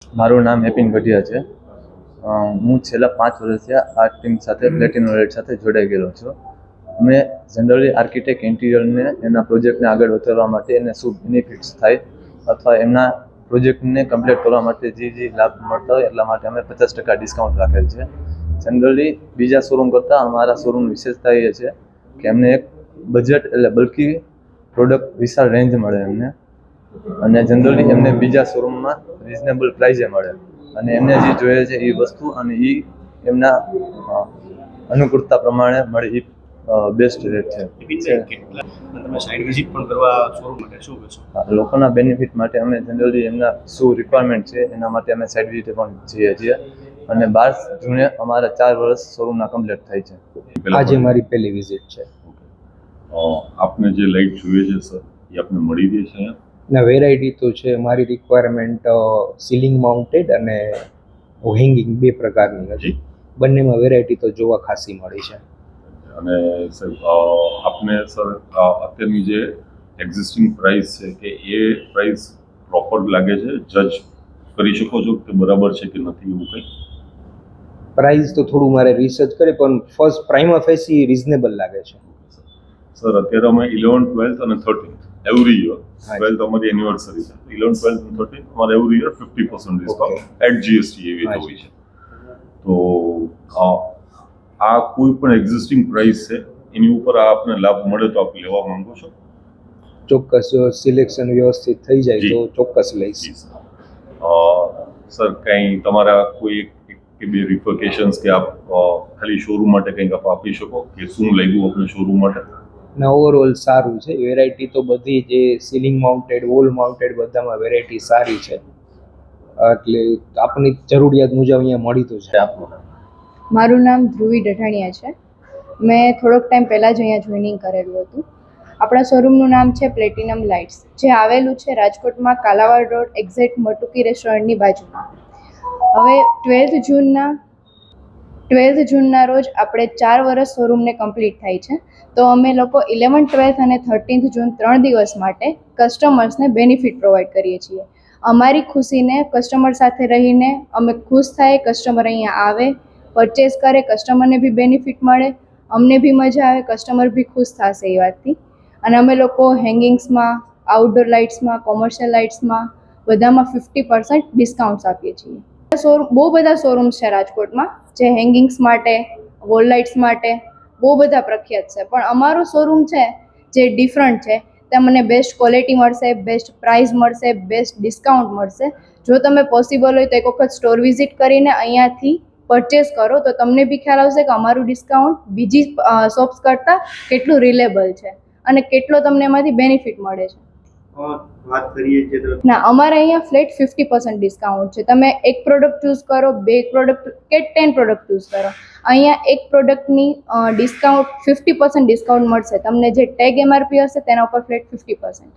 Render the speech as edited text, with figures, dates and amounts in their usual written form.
મારું નામ એપિન ગઢિયા છે. હું છેલ્લા 5 વર્ષથી આ ટીમ સાથે પ્લેટિનમ રેડ સાથે જોડાઈ ગયેલો છું. અમે જનરલી આર્કિટેક્ટ ઇન્ટિરિયરને એના પ્રોજેક્ટને આગળ વધારવા માટે એને શું બેનિફિટ્સ થાય અથવા એમના પ્રોજેક્ટને કમ્પ્લીટ કરવા માટે જે લાભ મળતા હોય એટલા માટે અમે 50% ડિસ્કાઉન્ટ રાખેલ છે. જનરલી બીજા શોરૂમ કરતાં અમારા શોરૂમની વિશેષતા એ છે કે એમને એક બજેટ એટલે બલ્કી પ્રોડક્ટ વિશાળ રેન્જ મળે એમને, અને જનરલી એમને બીજા શોરૂમમાં રિઝનેબલ પ્રાઇસે મળે અને એમને જે જોઈએ છે એ વસ્તુ અને એ એમના અનુકૂળતા પ્રમાણે મળે એ બેસ્ટ રેટ છે. તમે સાઇટ વિઝિટ પણ કરવા શોરૂમ માટે શું કહેશો? લોકોના બેનિફિટ માટે અમે જનરલી એમના શું રિક્વાયરમેન્ટ છે એના માટે અમે સાઇટ વિઝિટ પણ જઈએ છીએ અને 12 જૂને અમારા 4 વર્ષ શોરૂમના કમ્પ્લીટ થાય છે. આજે મારી પહેલી વિઝિટ છે. આપને જે લાઇટ જોઈએ છે સર એ આપને મળી રહે છે? ના, વેરાયટી તો છે. મારી રિક્વાયરમેન્ટ સીલિંગ માઉન્ટેડ અને હેંગિંગ બે પ્રકારની હતી. બંનેમાં વેરાયટી તો જોવા ખાસી મળી છે. અને સર આપને સર અત્યારની જે એક્ઝિસ્ટિંગ પ્રાઇસ છે કે એ પ્રાઇસ પ્રોપર લાગે છે? જજ કરી શકો છો કે બરાબર છે કે નથી એવું કંઈ? પ્રાઇસ તો થોડું મારે રિસર્ચ કરે પણ ફર્સ્ટ પ્રાઇમા ફેસી રિઝનેબલ લાગે છે. સર અત્યારે અમે 11th 12th અને 13th એવરી યર 12th અમારી એનિવર્સરી છે, 11th 12th અને 13th અમારે every year 50% discount at GST એવી હોય છે. તો આ કોઈ પણ એક્ઝિસ્ટિંગ પ્રાઇસ છે એની ઉપર આપને લાભ મળે તો આપ લેવા માંગો છો? ચોક્કસ, જો સિલેક્શન વ્યવસ્થિત થઈ જાય તો ચોક્કસ લઈશ. સર કંઈ તમારા કોઈ કે બે રિફર્કેશન્સ કે આપ ખાલી શોરૂમ માટે કંઈક આપ આપી શકો કે શું લાગ્યું આપણે શોરૂમ માટે? ના, ઓવરઓલ સારું છે. વેરાયટી તો બધી જે સીલિંગ માઉન્ટેડ, વોલ માઉન્ટેડ બધામાં વેરાયટી સારી છે, એટલે આપની જરૂરિયાત મુજબ અહીંયા મળી તો છે. આપનું નામ? મારું નામ ધ્રુવી ડઢાણિયા છે. મેં થોડોક ટાઈમ પહેલાં જ અહીંયા જોઈનિંગ કરેલું હતું. આપણા શોરૂમનું નામ છે પ્લેટિનમ લાઇટ્સ, જે આવેલું છે રાજકોટમાં કાલાવાડ રોડ એક્ઝેક્ટ મટુકી રેસ્ટોરન્ટની બાજુમાં. હવે 12th જૂનના રોજ આપણે 4 વર્ષ શોરૂમને કમ્પ્લીટ થાય છે. તો અમે લોકો 11th 12th અને 13th જૂન 3 દિવસ માટે કસ્ટમર્સને બેનિફિટ પ્રોવાઈડ કરીએ છીએ. અમારી ખુશીને કસ્ટમર સાથે રહીને અમે ખુશ થાય, કસ્ટમર અહીંયા આવે, પરચેસ કરે, કસ્ટમરને બી બેનિફિટ મળે, અમને બી મજા આવે, કસ્ટમર બી ખુશ થશે એ વાતથી. અને અમે લોકો હેંગિંગ્સમાં, આઉટડોર લાઇટ્સમાં, કોમર્શિયલ લાઇટ્સમાં બધામાં 50% ડિસ્કાઉન્ટ્સ આપીએ છીએ. બહુ બધા શોરૂમ્સ છે રાજકોટમાં જે હેંગિંગ્સ માટે, વોલ લાઇટ્સ માટે બહુ બધા પ્રખ્યાત છે, પણ અમારો શોરૂમ છે જે ડિફરન્ટ છે. તમને બેસ્ટ ક્વોલિટી મળશે, બેસ્ટ પ્રાઇસ મળશે, બેસ્ટ ડિસ્કાઉન્ટ મળશે. જો તમે પોસિબલ હોય તો એક વખત સ્ટોર વિઝિટ કરીને અહીંયાથી પરચેસ કરો તો તમને બી ખ્યાલ આવશે કે અમારું ડિસ્કાઉન્ટ બીજી શોપ્સ કરતાં કેટલું રિલેબલ છે અને કેટલો તમને એમાંથી બેનિફિટ મળે છે. વાત કરીએ છે ના, અમારે અહીંયા ફ્લેટ 50% ડિસ્કાઉન્ટ છે. તમે એક પ્રોડક્ટ ચૂઝ કરો, 2 પ્રોડક્ટ કે 10 પ્રોડક્ટ ચૂઝ કરો, અહીંયા એક પ્રોડક્ટની ડિસ્કાઉન્ટ 50% ડિસ્કાઉન્ટ મળશે તમને. જે ટેગ MRP હશે તેના ઉપર ફ્લેટ 50%.